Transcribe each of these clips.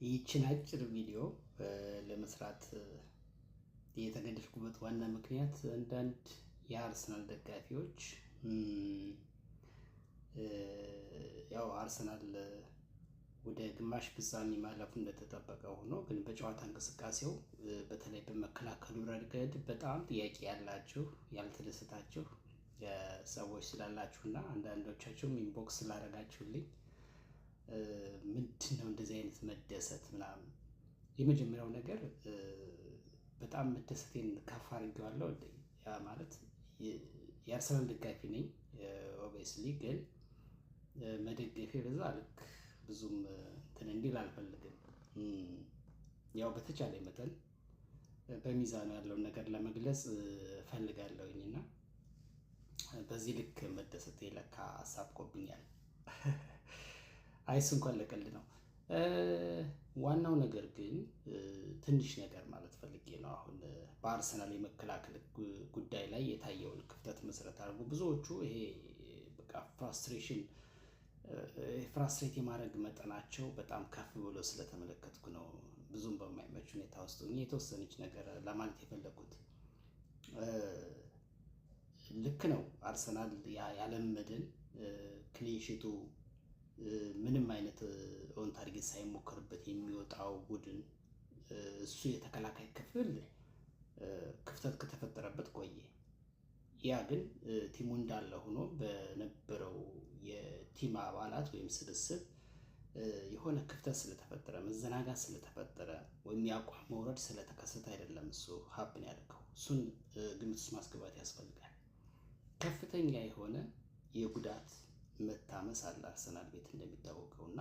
ይህችን አጭር ቪዲዮ ለመስራት የተገደድኩበት ዋና ምክንያት አንዳንድ የአርሰናል ደጋፊዎች ያው አርሰናል ወደ ግማሽ ፍጻሜ ማለፉ እንደተጠበቀ ሆኖ ግን በጨዋታ እንቅስቃሴው በተለይ በመከላከሉ ረገድ በጣም ጥያቄ ያላችሁ ያልተደሰታችሁ ሰዎች ስላላችሁና አንዳንዶቻችሁም ኢንቦክስ ስላደረጋችሁልኝ ምንድን ነው እንደዚህ አይነት መደሰት ምናምን። የመጀመሪያው ነገር በጣም መደሰቴን ከፍ አድርጌዋለሁ። ያ ማለት የአርሰናል ደጋፊ ነኝ ኦብቪየስሊ፣ ግን መደገፌ በዛ ልክ ብዙም እንትን እንዲል አልፈልግም። ያው በተቻለ መጠን በሚዛኑ ያለውን ነገር ለመግለጽ እፈልጋለሁኝ እና በዚህ ልክ መደሰቴ ለካ አሳብቆብኛል። አይስ እንኳን ለቀልድ ነው። ዋናው ነገር ግን ትንሽ ነገር ማለት ፈልጌ ነው። አሁን በአርሰናል የመከላከል ጉዳይ ላይ የታየውን ክፍተት መሰረት አድርጎ ብዙዎቹ ይሄ በቃ ፍራስትሬት የማድረግ መጠናቸው በጣም ከፍ ብሎ ስለተመለከትኩ ነው። ብዙም በማይመች ሁኔታ ውስጥ የተወሰነች ነገር ለማለት የፈለጉት ልክ ነው። አርሰናል ያለመድን ክሊንሺቱ ምንም አይነት ኦን ታርጌት ሳይሞከርበት የሚወጣው ቡድን እሱ የተከላካይ ክፍል ክፍተት ከተፈጠረበት ቆየ። ያ ግን ቲሙ እንዳለ ሆኖ በነበረው የቲም አባላት ወይም ስብስብ የሆነ ክፍተት ስለተፈጠረ መዘናጋት ስለተፈጠረ ወይም የአቋም መውረድ ስለተከሰተ አይደለም እሱ ሀብን ያደርገው። እሱን ግምት ውስጥ ማስገባት ያስፈልጋል። ከፍተኛ የሆነ የጉዳት መታመስ አለ አርሰናል ቤት እንደሚታወቀው እና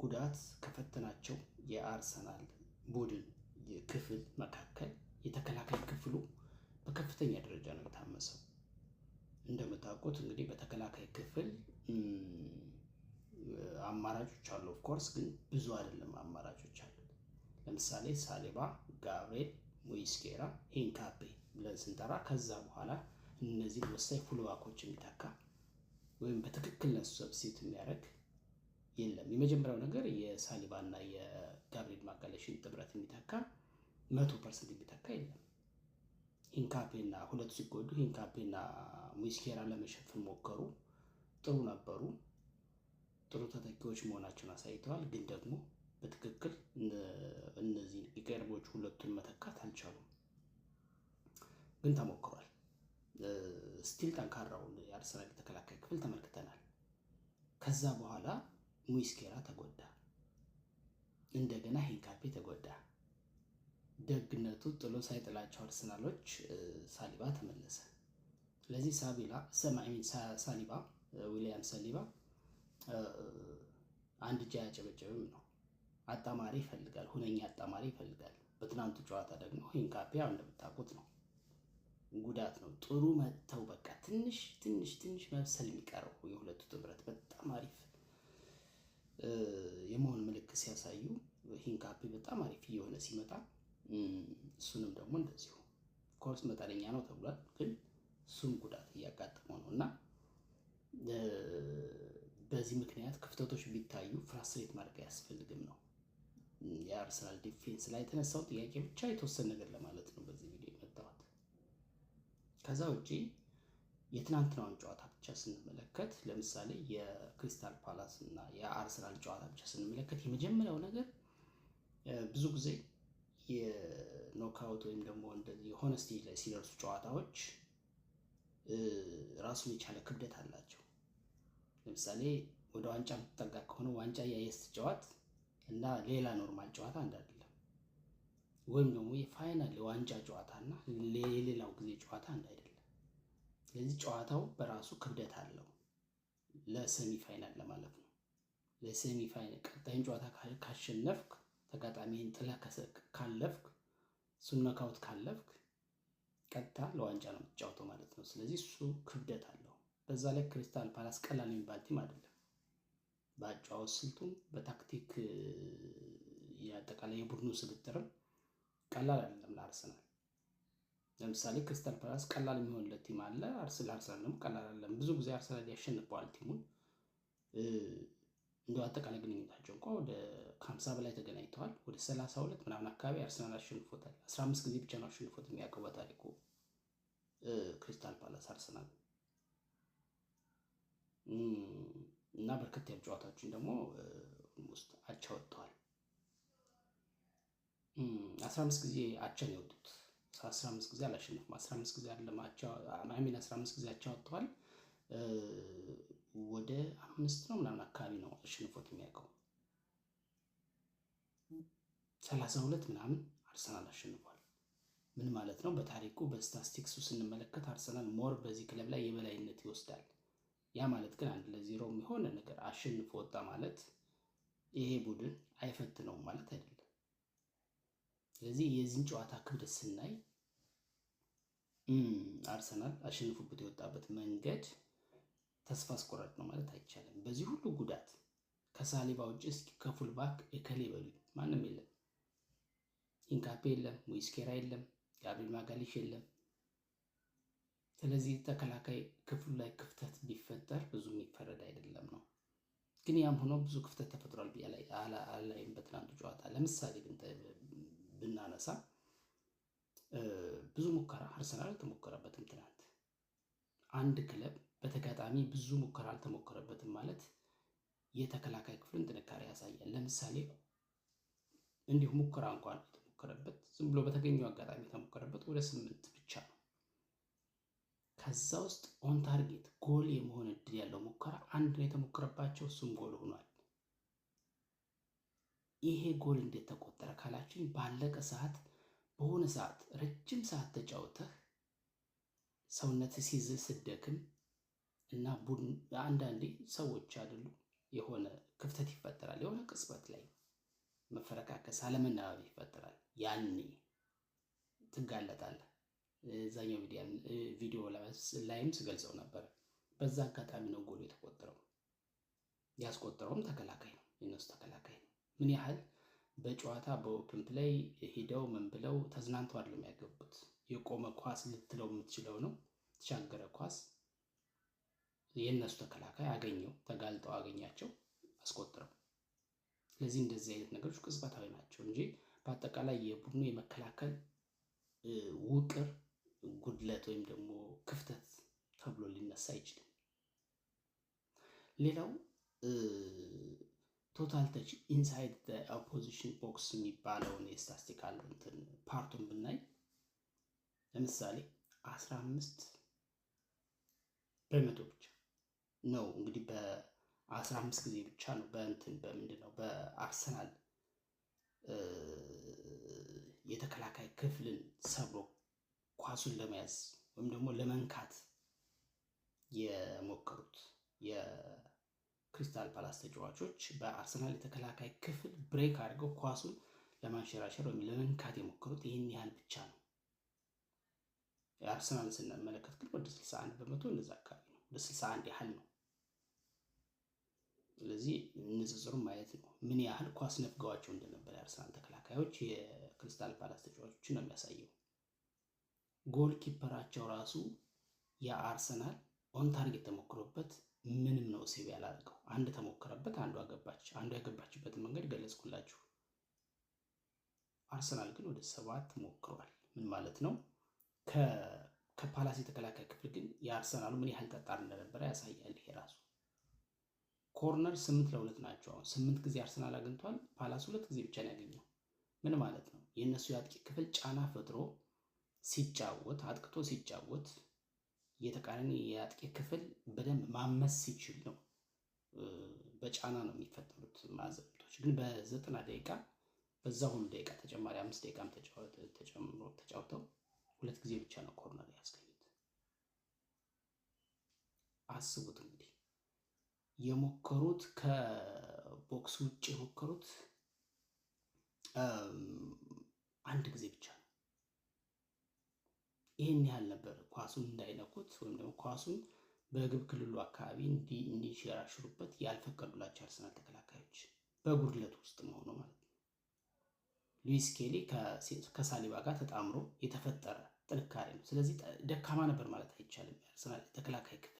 ጉዳት ከፈተናቸው የአርሰናል ቡድን ክፍል መካከል የተከላካይ ክፍሉ በከፍተኛ ደረጃ ነው የታመሰው። እንደምታውቁት እንግዲህ በተከላካይ ክፍል አማራጮች አሉ። ኦፍኮርስ ግን ብዙ አይደለም አማራጮች አሉ። ለምሳሌ ሳሊባ፣ ጋብርኤል፣ ሙስኬራ፣ ሂንካፔ ብለን ስንጠራ ከዛ በኋላ እነዚህ ወሳኝ ፉልባኮች የሚተካ ወይም በትክክል ነሱ ሰብስቲት የሚያደርግ የለም። የመጀመሪያው ነገር የሳሊባ እና የጋብርኤል ማጋለሽን ጥምረት የሚተካ 100% የሚተካ የለም። ሂንካፔና ሁለቱ ሲጎዱ ሂንካፔና ሙስኬራ ለመሸፈን ሞከሩ። ጥሩ ነበሩ። ጥሩ ተተኪዎች መሆናቸውን አሳይተዋል። ግን ደግሞ በትክክል እነዚህ የቀድሞቹ ሁለቱን መተካት አልቻሉም። ግን ተሞክሯል። ስቲል ጠንካራውን የአርሰናል የተከላካይ ክፍል ተመልክተናል። ከዛ በኋላ ሙስኬራ ተጎዳ፣ እንደገና ሂንካፔ ተጎዳ። ደግነቱ ጥሎ ሳይጥላቸው አርሰናሎች ሳሊባ ተመለሰ። ስለዚህ ሳሊባ ዊሊያም ሳሊባ አንድ እጅ አያጨበጨብም ነው። አጣማሪ ይፈልጋል፣ ሁነኛ አጣማሪ ይፈልጋል። በትናንቱ ጨዋታ ደግሞ ሂንካፔ እንደምታውቁት ነው፣ ጉዳት ነው። ጥሩ መጥተው በቃ ትንሽ መብሰል የሚቀረው የሁለቱ ጥምረት በጣም አሪፍ የመሆን ምልክት ሲያሳዩ ሂንካፔ በጣም አሪፍ እየሆነ ሲመጣ እሱንም ደግሞ እንደዚሁ ኮርስ መጠነኛ ነው ተብሏል፣ ግን እሱም ጉዳት እያጋጠመው ነው እና በዚህ ምክንያት ክፍተቶች ቢታዩ ፍራስትሬት ማድረግ አያስፈልግም ነው። የአርሰናል ዲፌንስ ላይ የተነሳው ጥያቄ ብቻ የተወሰነ ነገር ለማለት ነው በዚህ ቪዲዮ የመጣሁት። ከዛ ውጪ የትናንትናውን ጨዋታ ብቻ ስንመለከት ለምሳሌ የክሪስታል ፓላስ እና የአርሰናል ጨዋታ ብቻ ስንመለከት የመጀመሪያው ነገር ብዙ ጊዜ የኖክአውት ወይም ደግሞ እንደዚህ የሆነ ስቴጅ ላይ ሲደርሱ ጨዋታዎች ራሱን የቻለ ክብደት አላቸው። ለምሳሌ ወደ ዋንጫ የምትጠጋ ከሆነ ዋንጫ እያየህ ስትጫወት እና ሌላ ኖርማል ጨዋታ አንድ አይደለም። ወይም ደግሞ የፋይናል የዋንጫ ጨዋታ እና የሌላው ጊዜ ጨዋታ አንድ አይደለም። ስለዚህ ጨዋታው በራሱ ክብደት አለው ለሴሚ ፋይናል ለማለፍ ነው። ለሴሚ ፋይናል ቀጣይን ጨዋታ ካሸነፍክ ተጋጣሚህን ጥለህ ካለፍክ እሱን ኖክአውት ካለፍክ ቀጥታ ለዋንጫ ነው የምትጫወተው ማለት ነው። ስለዚህ እሱ ክብደት አለው። በዛ ላይ ክሪስታል ፓላስ ቀላል የሚባል ቲም አይደለም። በአጨዋወት ስልቱም በታክቲክ የአጠቃላይ የቡድኑ ስብጥርም ቀላል አይደለም ለአርሰናል። ለምሳሌ ክሪስታል ፓላስ ቀላል የሚሆንለት ቲም አለ፣ አርሰናል ደግሞ ቀላል አይደለም። ብዙ ጊዜ አርሰናል ያሸንፈዋል ቲሙን። እንደው አጠቃላይ ግንኙነታቸው እንኳ ወደ ከ50 በላይ ተገናኝተዋል። ወደ 32 ምናምን አካባቢ አርሰናል አሸንፎታል። 15 ጊዜ ብቻ ነው አሸንፎት የሚያውቀው በታሪኩ ክሪስታል ፓላስ አርሰናል እና በርከት ያሉ ጨዋታዎችን ደግሞ ውስጥ አቻ ወጥተዋል። 15 ጊዜ አቻ ነው የወጡት። 15 ጊዜ አላሸነፉም። 15 ጊዜ አይደለም አቻ 15 ጊዜ አቻ ወጥተዋል። ወደ 5 ነው ምናምን አካባቢ ነው አሸንፎት የሚያውቀው። 32 ምናምን አርሰናል አሸንፏል። ምን ማለት ነው? በታሪኩ በስታቲስቲክሱ ስንመለከት አርሰናል ሞር በዚህ ክለብ ላይ የበላይነት ይወስዳል። ያ ማለት ግን 1-0 የሆነ ነገር አሸንፎ ወጣ ማለት ይሄ ቡድን አይፈትነውም ማለት አይደለም። ስለዚህ የዚህን ጨዋታ ክብደት ስናይ አርሰናል አሸንፎበት የወጣበት መንገድ ተስፋ አስቆራጭ ነው ማለት አይቻልም። በዚህ ሁሉ ጉዳት ከሳሊባ ውጭ እስኪ ከፉልባክ እከሌ በሉኝ ማንም የለም። ኢንካፔ የለም፣ ሙስኬራ የለም፣ ጋብሪኤል ማጋሊሽ የለም። ስለዚህ ተከላካይ ክፍሉ ላይ ክፍተት ቢፈጠር ብዙ የሚፈረድ አይደለም ነው። ግን ያም ሆኖ ብዙ ክፍተት ተፈጥሯል ብዬ አላይም። በትናንቱ ጨዋታ ለምሳሌ ብናነሳ ብዙ ሙከራ አርሰናል አልተሞከረበትም። ትናንት አንድ ክለብ በተጋጣሚ ብዙ ሙከራ አልተሞከረበትም ማለት የተከላካይ ክፍልን ጥንካሬ ያሳያል። ለምሳሌ እንዲሁ ሙከራ እንኳን የተሞከረበት ዝም ብሎ በተገኘው አጋጣሚ የተሞከረበት ወደ 8 ብቻ ነው። ከዛ ውስጥ ኦን ታርጌት ጎል የመሆን እድል ያለው ሙከራ አንድ ነው የተሞከረባቸው፣ እሱም ጎል ሆኗል። ይሄ ጎል እንዴት ተቆጠረ ካላችሁኝ ባለቀ ሰዓት በሆነ ሰዓት ረጅም ሰዓት ተጫውተህ ሰውነት ሲይዝ ስደክም እና ቡድን አንዳንዴ ሰዎች አይደሉ የሆነ ክፍተት ይፈጠራል። የሆነ ቅጽበት ላይ መፈረካከስ፣ አለመናበብ ይፈጠራል። ያኔ ትጋለጣለህ። እዛኛው ቪዲዮ ላይም ስገልጸው ነበር። በዛ አጋጣሚ ነው ጎል የተቆጠረው። ያስቆጠረውም ተከላካይ ነው፣ የነሱ ተከላካይ ነው። ምን ያህል በጨዋታ በኦፕን ፕሌይ ሄደው ምን ብለው ተዝናንተው አይደለም ያገቡት። የቆመ ኳስ ልትለው የምትችለው ነው። ተሻገረ ኳስ የእነሱ ተከላካይ አገኘው፣ ተጋልጠው አገኛቸው፣ አስቆጥረው። ስለዚህ እንደዚህ አይነት ነገሮች ቅጽበታዊ ናቸው እንጂ በአጠቃላይ የቡድኑ የመከላከል ውቅር ጉድለት ወይም ደግሞ ክፍተት ተብሎ ሊነሳ አይችልም። ሌላው ቶታል ተች ኢንሳይድ ኦፖዚሽን ቦክስ የሚባለውን የስታቲስቲካል እንትን ፓርቱን ብናይ ለምሳሌ 15 በመቶ ብቻ ነው እንግዲህ በ15 ጊዜ ብቻ ነው በእንትን በምንድን ነው በአርሰናል የተከላካይ ክፍልን ሰብሮ ኳሱን ለመያዝ ወይም ደግሞ ለመንካት የሞከሩት የክሪስታል ፓላስ ተጫዋቾች በአርሰናል የተከላካይ ክፍል ብሬክ አድርገው ኳሱን ለማንሸራሸር ወይም ለመንካት የሞከሩት ይህን ያህል ብቻ ነው። የአርሰናል ስንመለከት ግን ወደ 61 በመቶ እንደዛ አካባቢ ነው፣ ወደ 61 ያህል ነው። ስለዚህ ንጽጽሩን ማየት ነው ምን ያህል ኳስ ነፍገዋቸው እንደነበር የአርሰናል ተከላካዮች የክሪስታል ፓላስ ተጫዋቾችን ነው የሚያሳየው። ጎል ኪፐራቸው ራሱ የአርሰናል ኦን ታርጌት ተሞክሮበት ምንም ነው ሴቭ ያላደረገው። አንድ ተሞከረበት፣ አንዱ አገባች። አንዱ ያገባችበትን መንገድ ገለጽኩላችሁ። አርሰናል ግን ወደ 7 ሞክሯል። ምን ማለት ነው? ከፓላስ የተከላካይ ክፍል ግን የአርሰናሉ ምን ያህል ጠጣር እንደነበረ ያሳያል። ይሄ ራሱ ኮርነር 8-2 ናቸው። አሁን 8 ጊዜ አርሰናል አግኝቷል፣ ፓላስ 2 ጊዜ ብቻ ነው ያገኘው። ምን ማለት ነው? የእነሱ የአጥቂ ክፍል ጫና ፈጥሮ ሲጫወት፣ አጥቅቶ ሲጫወት የተቃራኒ የአጥቂ ክፍል በደንብ ማመስ ሲችል ነው በጫና ነው የሚፈጠሩት ማዘብቶች። ግን በ90 ደቂቃ በዛ ሁሉ ደቂቃ ተጨማሪ 5 ደቂቃም ተጫውተው 2 ጊዜ ብቻ ነው ኮርነር ያስገኙት። አስቡት እንግዲህ የሞከሩት ከቦክስ ውጭ የሞከሩት አንድ ጊዜ ብቻ ነው። ይህን ያህል ነበር ኳሱን እንዳይነኩት ወይም ደግሞ ኳሱን በግብ ክልሉ አካባቢ እንዲሸራሽሩበት ያልፈቀዱላቸው አርሰናል ተከላካዮች በጉድለት ውስጥ መሆኑ ማለት ነው። ሉዊስ ስኬሊ ከሳሊባ ጋር ተጣምሮ የተፈጠረ ጥንካሬ ነው። ስለዚህ ደካማ ነበር ማለት አይቻልም የአርሰናል ተከላካይ ክፍል።